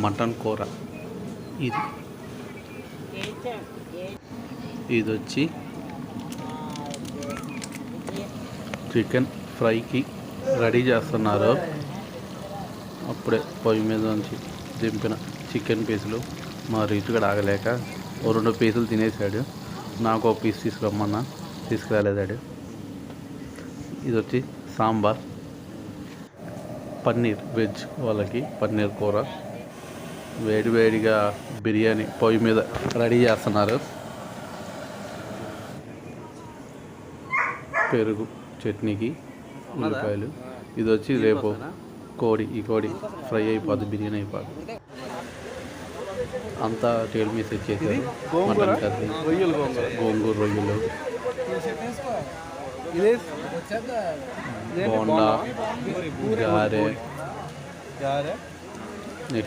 Mutton కూర. ఇది వచ్చి చికెన్ ఫ్రైకి రెడీ చేస్తున్నారు. అప్పుడే పొయ్యి మీద నుంచి దింపిన చికెన్ పీసులు. మా రీతుగా ఆగలేక 2 పీసులు తినేసాడు. నాకు ఒక పీస్ తీసుకురమ్మన్నా, తీసుకురాలేదాడు. ఇది వచ్చి సాంబార్, పన్నీర్, వెజ్ వాళ్ళకి పన్నీర్ కూర, వేడివేడిగా బిర్యానీ పొయ్యి మీద రెడీ చేస్తున్నారు. పెరుగు, చట్నీకి ఉల్లిపాయలు. ఇది వచ్చి రేపు కోడి, ఈ కోడి ఫ్రై అయిపోద్ది, బిర్యానీ అయిపోద్ది. అంతా టేబుల్ మీద సెట్ చేశారు. మటన్ కర్రీ, గోంగూర రొయ్యలు, బోండా, గారె, నెక్స్ట్